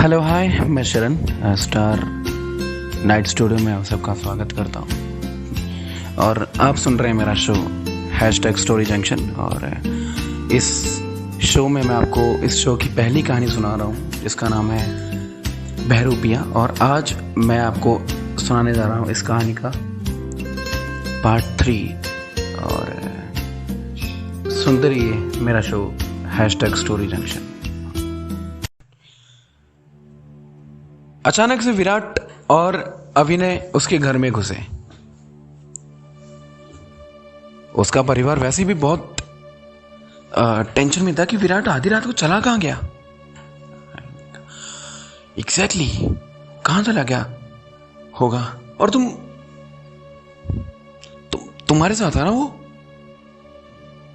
Hello hi, मैं शरण star night studio में आप सबका स्वागत करता हूँ। और आप सुन रहे हैं मेरा शो #स्टोरी जंक्शन। और इस शो में मैं आपको इस शो की पहली कहानी सुना रहा हूँ जिसका नाम है बहरूपिया। और आज मैं आपको सुनाने जा रहा हूँ इस कहानी का पार्ट 3। और सुनते रहिए मेरा शो #स्टोरी जंक्शन। अचानक से विराट और अभिनय उसके घर में घुसे। उसका परिवार वैसे भी बहुत टेंशन में था कि विराट आधी रात को चला कहां गया। एग्जैक्टली कहां चला गया होगा। और तुम्हारे साथ था ना वो?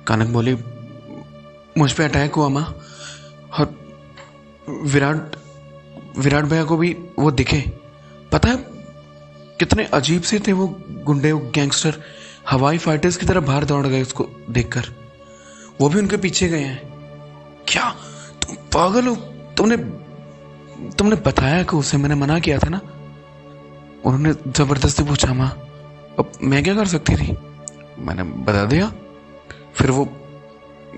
कनक बोली, मुझ पे अटैक हुआ माँ, और विराट भैया को भी वो दिखे। पता है कितने अजीब से थे वो गुंडे, वो गैंगस्टर हवाई फाइटर्स की तरह बाहर दौड़ गए उसको देखकर। वो भी उनके पीछे गए हैं। क्या तुम पागल हो? तुमने बताया कि उसे मैंने मना किया था ना। उन्होंने जबरदस्ती पूछा माँ, अब मैं क्या कर सकती थी? मैंने बता दिया। फिर वो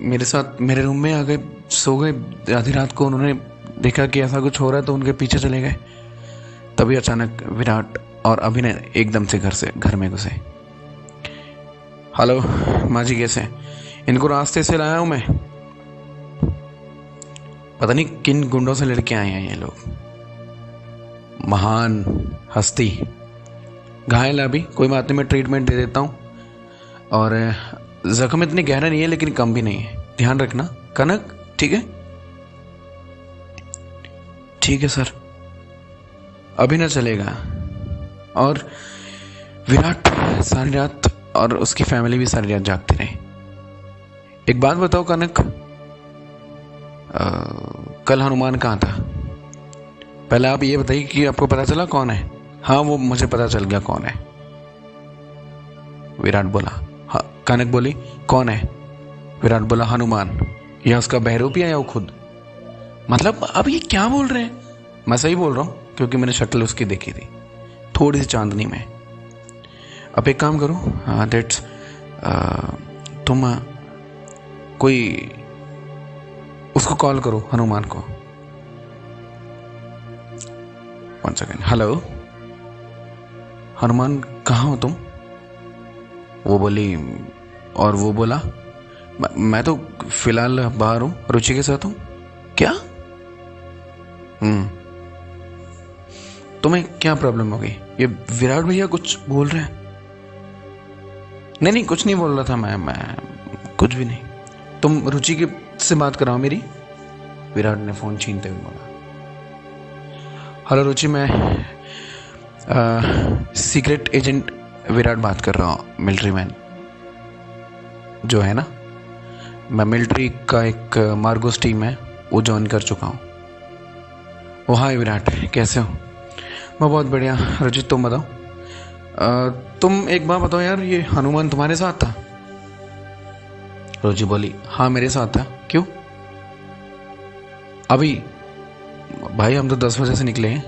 मेरे साथ मेरे रूम में आ गए, सो गए। आधी रात को उन्होंने देखा कि ऐसा कुछ हो रहा है तो उनके पीछे चले गए। तभी अचानक विराट और अभिनय एकदम से घर में घुसे। हेलो माँ जी, कैसे? इनको रास्ते से लाया हूं मैं। पता नहीं किन गुंडों से लड़के आए हैं ये लोग। महान हस्ती घायल है अभी, कोई बात नहीं, मैं ट्रीटमेंट दे देता हूं। और जख्म इतनी गहरा नहीं है लेकिन कम भी नहीं है, ध्यान रखना कनक, ठीक है? ठीक है सर। अभिनय चलेगा और विराट सारी रात और उसकी फैमिली भी सारी रात जागते रहे। एक बात बताओ कनक, कल हनुमान कहाँ था? पहले आप ये बताइए कि आपको पता चला कौन है? हाँ, वो मुझे पता चल गया कौन है। विराट बोला। हाँ, कनक बोली, कौन है? विराट बोला, हनुमान। या उसका बहरूपिया या वो खुद? मतलब अब ये क्या बोल रहे हैं? मैं सही बोल रहा हूँ क्योंकि मैंने शक्ल उसकी देखी थी थोड़ी सी चांदनी में। अब एक काम करो, दैट्स तुम कोई उसको कॉल करो, हनुमान को। 1 सेकेंड। हेलो हनुमान, कहाँ हो तुम? वो बोली, और वो बोला, मैं तो फिलहाल बाहर हूँ, रुचि के साथ हूँ। क्या? तुम्हें क्या प्रॉब्लम हो गई? ये विराट भैया कुछ बोल रहे हैं? नहीं, कुछ नहीं बोल रहा था मैं कुछ भी नहीं। तुम रुचि के से बात कराओ मेरी। विराट ने फोन छीनते हुए बोला। हेलो रुचि, मैं सीक्रेट एजेंट विराट बात कर रहा हूँ, मिलिट्री मैन जो है ना। मैं मिलिट्री का एक मार्गोस टीम है वो ज्वाइन कर चुका हूँ। ओ हाय विराट, कैसे हो? मैं बहुत बढ़िया। रुचि तुम बताओ। तुम एक बात बताओ यार, ये हनुमान तुम्हारे साथ था? रुचि बोली, हाँ मेरे साथ था। क्यों? अभी भाई हम तो 10 बजे से निकले हैं।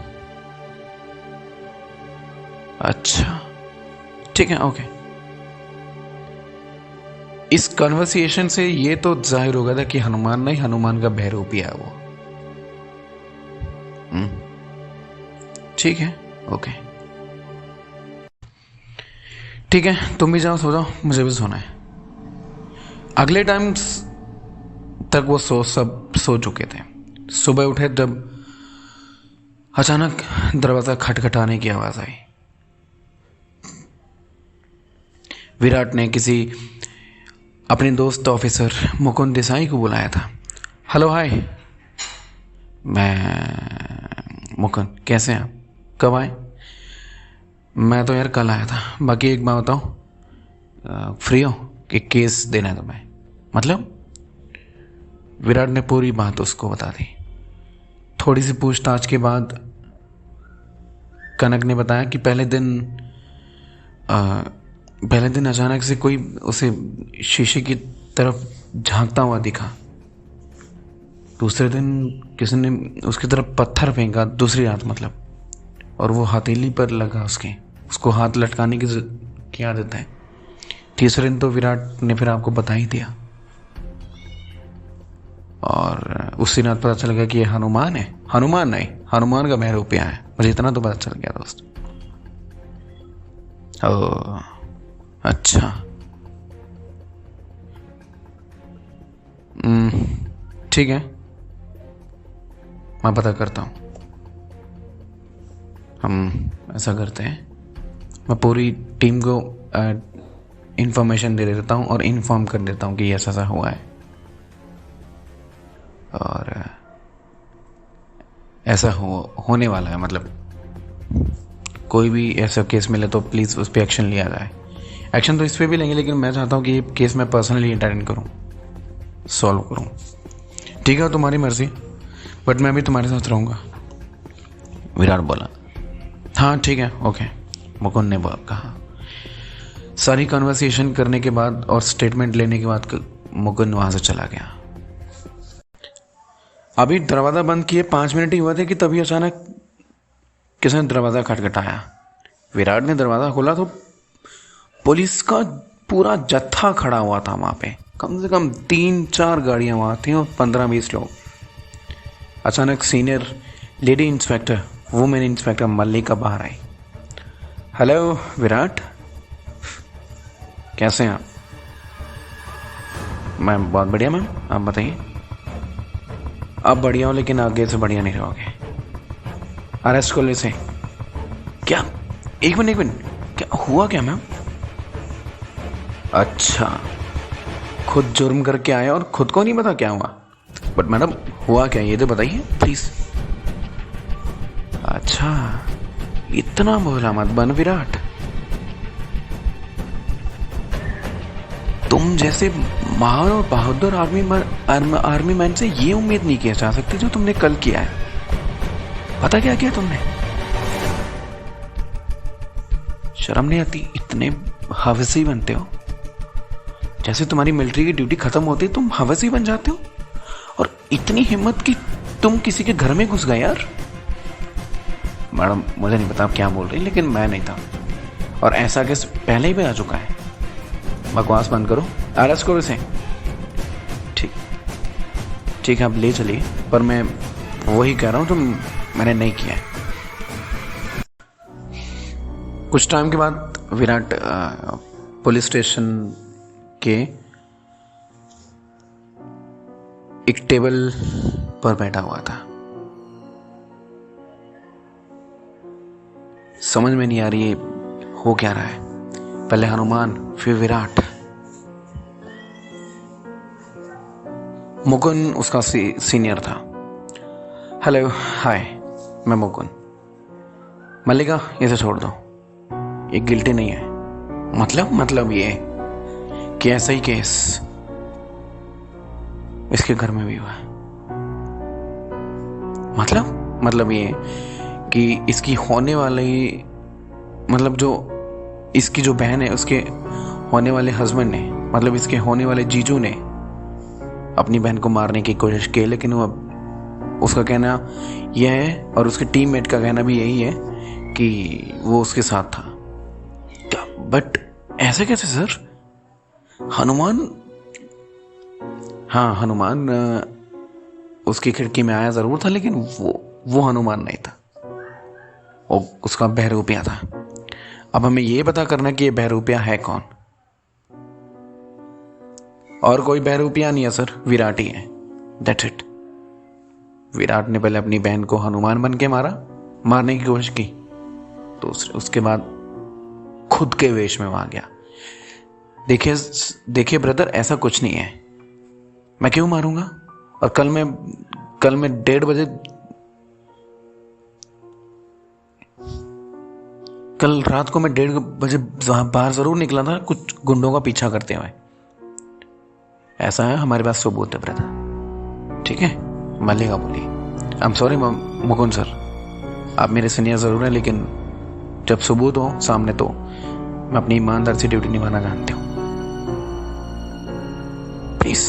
अच्छा ठीक है, ओके। इस कन्वर्सेशन से ये तो जाहिर हो गया था कि हनुमान नहीं, हनुमान का बहरूपिया है वो। ठीक है, ओके। ठीक है, तुम भी जाओ, सो जाओ, मुझे भी सोना है। अगले टाइम तक वो सब सो चुके थे। सुबह उठे जब अचानक दरवाजा खटखटाने की आवाज आई। विराट ने किसी अपने दोस्त ऑफिसर मुकुंद देसाई को बुलाया था। हेलो हाय, मैं मुकुंद, कैसे हैं आप? कब आए? मैं तो यार कल आया था। बाकी एक बात बताओ, फ्री हो कि केस देना है तुम्हें? मतलब? विराट ने पूरी बात उसको बता दी। थोड़ी सी पूछताछ के बाद कनक ने बताया कि पहले दिन अचानक से कोई उसे शीशे की तरफ झांकता हुआ दिखा। दूसरे दिन किसी ने उसकी तरफ पत्थर फेंका, दूसरी रात मतलब, और वो हथेली पर लगा उसको हाथ लटकाने की आदत है। तीसरे दिन तो विराट ने फिर आपको बता ही दिया, और उसी रात पता चल गया कि ये हनुमान है। हनुमान नहीं, हनुमान का बहरूपिया है, मुझे इतना तो पता चल गया दोस्त। ओह अच्छा, ठीक है, मैं पता करता हूँ। हम ऐसा करते हैं, मैं पूरी टीम को इंफॉर्मेशन दे देता हूँ और इन्फॉर्म कर देता हूँ कि ऐसा हुआ है, और ऐसा होने वाला है। मतलब कोई भी ऐसा केस मिले तो प्लीज़ उस पर एक्शन लिया जाए। एक्शन तो इस पर भी लेंगे, लेकिन मैं चाहता हूँ कि ये केस मैं पर्सनली अटेंड करूँ, सॉल्व करूँ। ठीक है, तुम्हारी मर्जी, बट मैं भी तुम्हारे साथ रहूँगा। विराट बोला। हाँ ठीक है, ओके, मुकुंद ने कहा। सारी कन्वर्सेशन करने के बाद और स्टेटमेंट लेने के बाद मुकुंद वहाँ से चला गया। अभी दरवाज़ा बंद किए 5 मिनट ही हुए थे कि तभी अचानक किसी ने दरवाज़ा खटखटाया। विराट ने दरवाज़ा खोला तो पुलिस का पूरा जत्था खड़ा हुआ था वहाँ पे। कम से कम 3-4 गाड़ियाँ वहाँ थी और 15-20 लोग। अचानक senior lady inspector, women inspector Mallika बाहर आई। हेलो विराट, कैसे हैं आप? मैम बहुत बढ़िया मैम, आप बताइए। आप बढ़िया हो, लेकिन आगे से बढ़िया नहीं रहोगे। अरेस्ट कर ले से। क्या? एक मिनट, क्या हुआ क्या मैम? अच्छा, खुद जुर्म करके आया और खुद को नहीं पता क्या हुआ? बट मैडम हुआ क्या, ये तो बताइए प्लीज। अच्छा, इतना भोला मत बन विराट। तुम जैसे महान और बहादुर आर्मी मैन से ये उम्मीद नहीं की जा सकती जो तुमने कल किया है। पता क्या किया तुमने? शर्म नहीं आती? इतने हवसी बनते हो, जैसे तुम्हारी मिलिट्री की ड्यूटी खत्म होती है तुम हवसी बन जाते हो। और इतनी हिम्मत कि तुम किसी के घर में घुस गए यार। मैडम मुझे नहीं पता आप क्या बोल रही, लेकिन मैं नहीं था, और ऐसा केस पहले ही भी आ चुका है। बकवास बंद करो, अरेस्ट करो इसे। ठीक है, आप ले चलिए, पर मैं वही कह रहा हूँ, तुम मैंने नहीं किया है। कुछ टाइम के बाद विराट पुलिस स्टेशन के एक टेबल पर बैठा हुआ था। समझ में नहीं आ रही हो क्या रहा है। पहले हनुमान, फिर विराट। मुकुंद उसका सीनियर था। हेलो, हाय, मैं मुकुंद। मल्लिका, इसे छोड़ दो, ये गिल्टी नहीं है। मतलब ये कि ऐसा ही केस इसके घर में भी हुआ है। मतलब ये कि इसकी होने वाली, मतलब जो इसकी जो बहन है उसके होने वाले हस्बैंड ने, मतलब इसके होने वाले जीजू ने अपनी बहन को मारने की कोशिश की, लेकिन वो उसका कहना यह है और उसके टीममेट का कहना भी यही है कि वो उसके साथ था। बट ऐसे कैसे सर? हनुमान उसकी खिड़की में आया जरूर था, लेकिन वो हनुमान नहीं था, वो उसका बहरूपिया था। अब हमें ये पता करना कि ये बहरूपिया है कौन। और कोई बहरूपिया नहीं है सर, विराट ही है, दैट्स इट। विराट ने पहले अपनी बहन को हनुमान बन के मारने की कोशिश की, तो उसके बाद खुद के वेश में वहां गया। देखिए ब्रदर, ऐसा कुछ नहीं है। मैं क्यों मारूंगा? और कल मैं 1:30 बजे, कल रात को मैं 1:30 बजे बाहर जरूर निकला था, कुछ गुंडों का पीछा करते हुए। ऐसा है, हमारे पास सबूत है ब्रदर। ठीक है, मल्लिका बोली। I am sorry Mukund sir, आप मेरे सीनियर जरूर हैं, लेकिन जब सबूत हो सामने तो मैं अपनी ईमानदार से ड्यूटी निभाना जानती हूँ, प्लीज।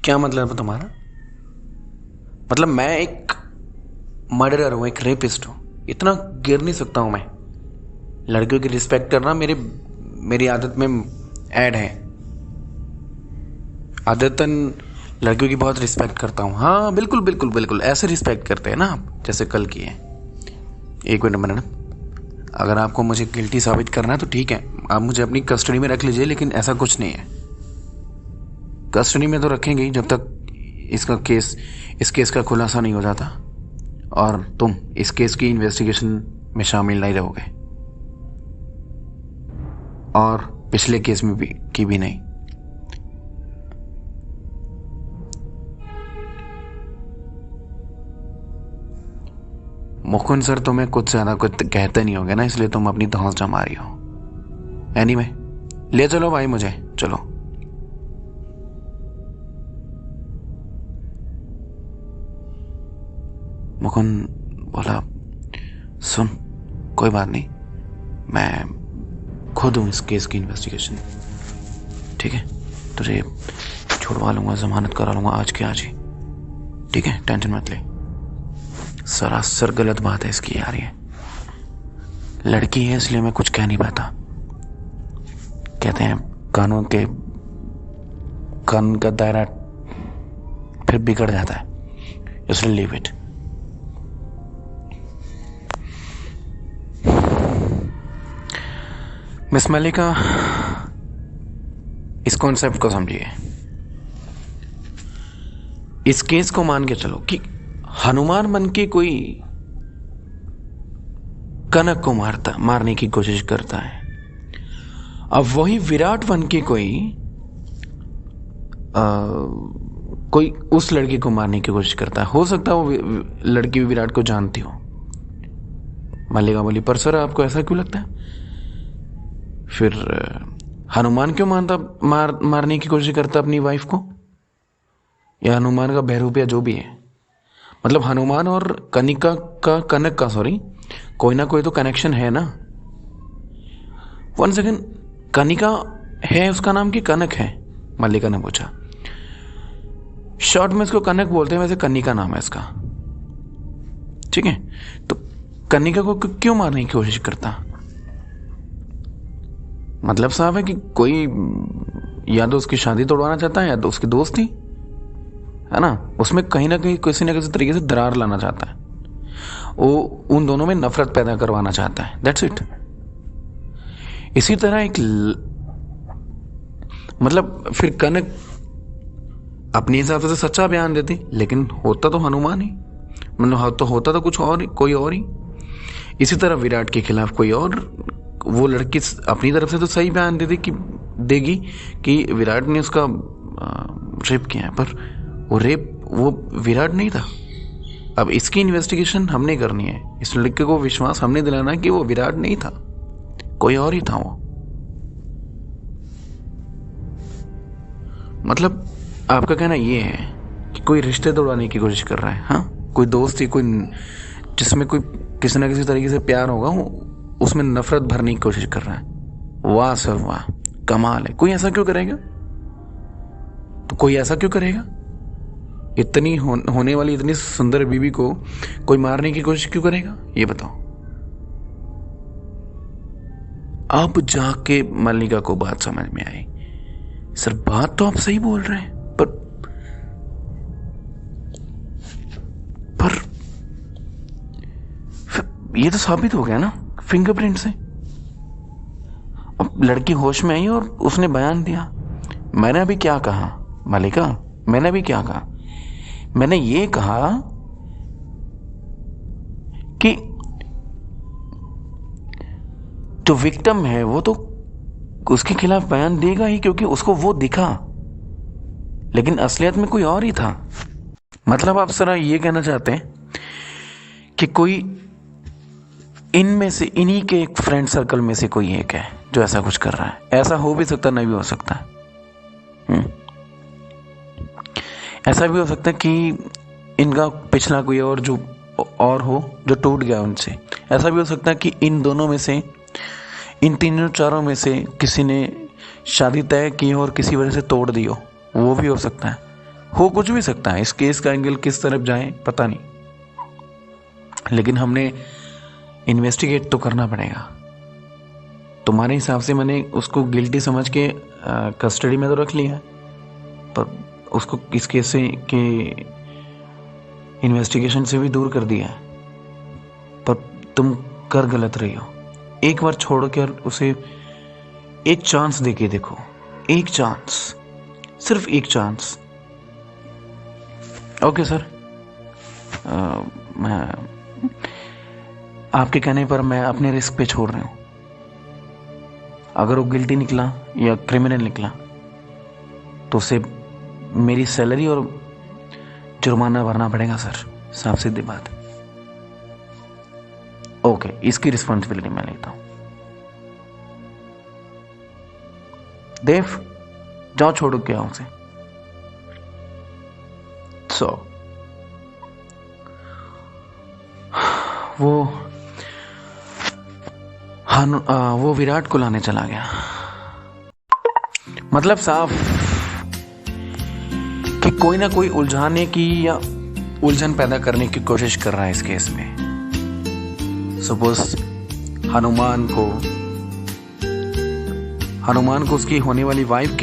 क्या मतलब है तुम्हारा? मतलब मैं एक मर्डरर हूँ, एक रेपिस्ट हूँ, इतना गिर नहीं सकता हूँ मैं? लड़कियों की रिस्पेक्ट करना मेरी आदत में ऐड है। आदतन लड़कियों की बहुत रिस्पेक्ट करता हूँ। हाँ बिल्कुल बिल्कुल बिल्कुल, ऐसे रिस्पेक्ट करते हैं ना आप, जैसे कल की है। एक मिनट मैडम, अगर आपको मुझे गिल्टी साबित करना है तो ठीक है, आप मुझे अपनी कस्टडी में रख लीजिए, लेकिन ऐसा कुछ नहीं है। कस्टडी में तो रखेंगे ही जब तक इस केस का खुलासा नहीं हो जाता और तुम इस केस की इन्वेस्टिगेशन में शामिल नहीं रहोगे, और पिछले केस में भी नहीं। मुकुंद सर तुम्हें कुछ ज्यादा कुछ कहते नहीं होगे ना, इसलिए तुम अपनी धौंस जमा रही हो। एनीवे, ले चलो भाई मुझे, चलो। मुकुंद बोला, सुन कोई बात नहीं, मैं खुद हूं इस केस की इन्वेस्टिगेशन, ठीक है? तुझे छुड़वा लूंगा, जमानत करा लूंगा आज के आज ही, ठीक है? टेंशन मत ले। सरासर गलत बात है इसकी यार, ये लड़की है इसलिए मैं कुछ कह नहीं पाता। कहते हैं कानून का दायरा फिर बिगड़ जाता है, इसलिए लीव इट। मिस मल्लिका, इस कॉन्सेप्ट को समझिए। इस केस को मान के चलो कि हनुमान बन के कोई कनक को मारने की कोशिश करता है, अब वही विराट बन के कोई उस लड़की को मारने की कोशिश करता है। हो सकता है वो लड़की भी विराट को जानती हो। मल्लिका बोली, पर सर आपको ऐसा क्यों लगता है? फिर हनुमान क्यों मारने की कोशिश करता अपनी वाइफ को, या हनुमान का बहरूपिया जो भी है? मतलब हनुमान और कनक का कोई ना कोई तो कनेक्शन है ना। वन सेकेंड, कनिका है उसका नाम कि कनक है? मल्लिका ने पूछा। शॉर्ट में इसको कनक बोलते हैं, वैसे कनिका नाम है इसका, ठीक है? तो कनिका को क्यों मारने की कोशिश करता? मतलब साहब है कि कोई या तो उसकी शादी तोड़वाना चाहता है, या तो उसकी दोस्त थी, है ना, उसमें कहीं ना कहीं किसी न किसी तरीके से दरार लाना चाहता है, वो उन दोनों में नफरत पैदा करवाना चाहता है। That's it. इसी तरह मतलब फिर कनक अपने हिसाब से सच्चा बयान देती, लेकिन होता तो हनुमान ही, मतलब तो होता तो कुछ और, कोई और ही। इसी तरह विराट के खिलाफ कोई और, वो लड़की अपनी तरफ से तो सही बयान देगी कि विराट ने उसका रेप किया है, पर वो विराट नहीं था। अब इसकी इन्वेस्टिगेशन हमने करनी है, इस लड़के को विश्वास हमने दिलाना है कि वो विराट नहीं था, कोई और ही था वो। मतलब आपका कहना ये है कि कोई रिश्ते तोड़वाने की कोशिश कर रहा है? हाँ, कोई दोस्त ही, कोई जिसमें कोई किसी ना किसी तरीके से प्यार होगा, उसमें नफरत भरने की कोशिश कर रहा है। वाह सर वाह, कमाल है। कोई ऐसा क्यों करेगा? तो कोई ऐसा क्यों करेगा? इतनी होने वाली इतनी सुंदर बीवी को कोई मारने की कोशिश क्यों करेगा, ये बताओ। अब जाके मल्लिका को बात समझ में आई। सर बात तो आप सही बोल रहे हैं, पर ये तो साबित हो गया ना फिंगरप्रिंट से। अब लड़की होश में आई और उसने बयान दिया। मैंने अभी क्या कहा मल्लिका? मैंने अभी क्या कहा? मैंने ये कहा कि जो विक्टिम है वो तो उसके खिलाफ बयान देगा ही, क्योंकि उसको वो दिखा, लेकिन असलियत में कोई और ही था। मतलब आप सर ये कहना चाहते हैं कि कोई इनमें से, इन्हीं के एक फ्रेंड सर्कल में से कोई एक है जो ऐसा कुछ कर रहा है? ऐसा हो भी सकता, नहीं भी हो सकता। ऐसा भी हो सकता है कि इनका पिछला कोई और हो जो टूट गया उनसे। ऐसा भी हो सकता है कि इन दोनों में से, इन तीनों चारों में से किसी ने शादी तय की हो और किसी वजह से तोड़ दी हो, वो भी हो सकता है। हो कुछ भी सकता है, इस केस का एंगल किस तरफ जाए पता नहीं, लेकिन हमने इन्वेस्टिगेट तो करना पड़ेगा। तुम्हारे हिसाब से मैंने उसको गिल्टी समझ के कस्टडी में तो रख लिया, पर उसको इस केस से के इन्वेस्टिगेशन से भी दूर कर दिया, पर तुम कर गलत रही हो। एक बार छोड़ कर उसे एक चांस देके देखो, एक चांस, सिर्फ एक चांस। ओके सर, मैं आपके कहने पर मैं अपने रिस्क पे छोड़ रही हूँ। अगर वो गिल्टी निकला या क्रिमिनल निकला तो उसे मेरी सैलरी और जुर्माना भरना पड़ेगा सर, साफ सीधी बात। ओके, इसकी रिस्पॉन्सिबिलिटी मैं लेता हूं। देव, जाओ छोड़ो क्या उसे। वो विराट को लाने चला गया। मतलब साफ कि कोई ना कोई उलझाने की या उलझन पैदा करने की कोशिश कर रहा है इस केस में। सपोज हनुमान को उसकी होने वाली वाइफ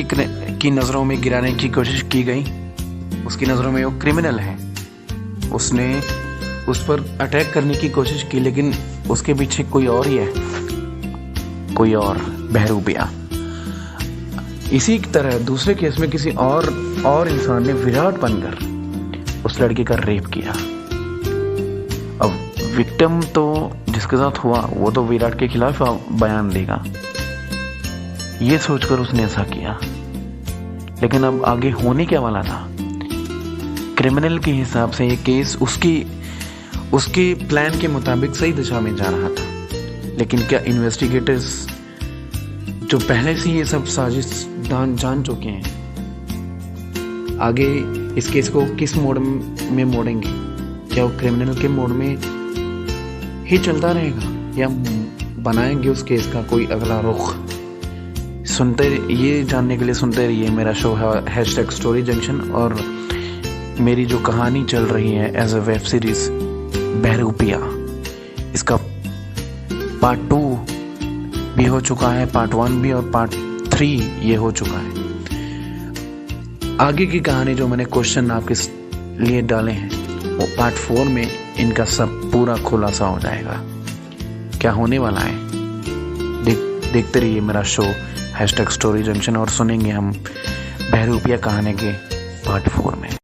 की नजरों में गिराने की कोशिश की गई। उसकी नजरों में वो क्रिमिनल है, उसने उस पर अटैक करने की कोशिश की, लेकिन उसके पीछे कोई और ही है, कोई और बहरूपिया। इसी तरह दूसरे केस में किसी और इंसान ने विराट बनकर उस लड़की का रेप किया। अब विक्टिम तो जिसके साथ हुआ वो तो विराट के खिलाफ बयान देगा, ये सोचकर उसने ऐसा किया। लेकिन अब आगे होने क्या वाला था? क्रिमिनल के हिसाब से ये केस उसके प्लान के मुताबिक सही दिशा में जा रहा था, लेकिन क्या इन्वेस्टिगेटर्स जो पहले से ये सब साजिश जान चुके हैं, आगे इस केस को किस मोड़ में मोड़ेंगे? क्या वो क्रिमिनल के मोड़ में ही चलता रहेगा या बनाएंगे उस केस का कोई अगला रुख? ये जानने के लिए सुनते रहिए मेरा शो है #StoryJunction, और मेरी जो कहानी चल रही है एज अ वेब सीरीज बहरूपिया, इसका पार्ट 2 भी हो चुका है, पार्ट 1 भी, और पार्ट 3 ये हो चुका है। आगे की कहानी जो मैंने क्वेश्चन आपके लिए डाले हैं वो पार्ट 4 में इनका सब पूरा खुलासा हो जाएगा। क्या होने वाला है देखते रहिए मेरा शो #StoryJunction, और सुनेंगे हम बहरूपिया कहानी के पार्ट 4 में।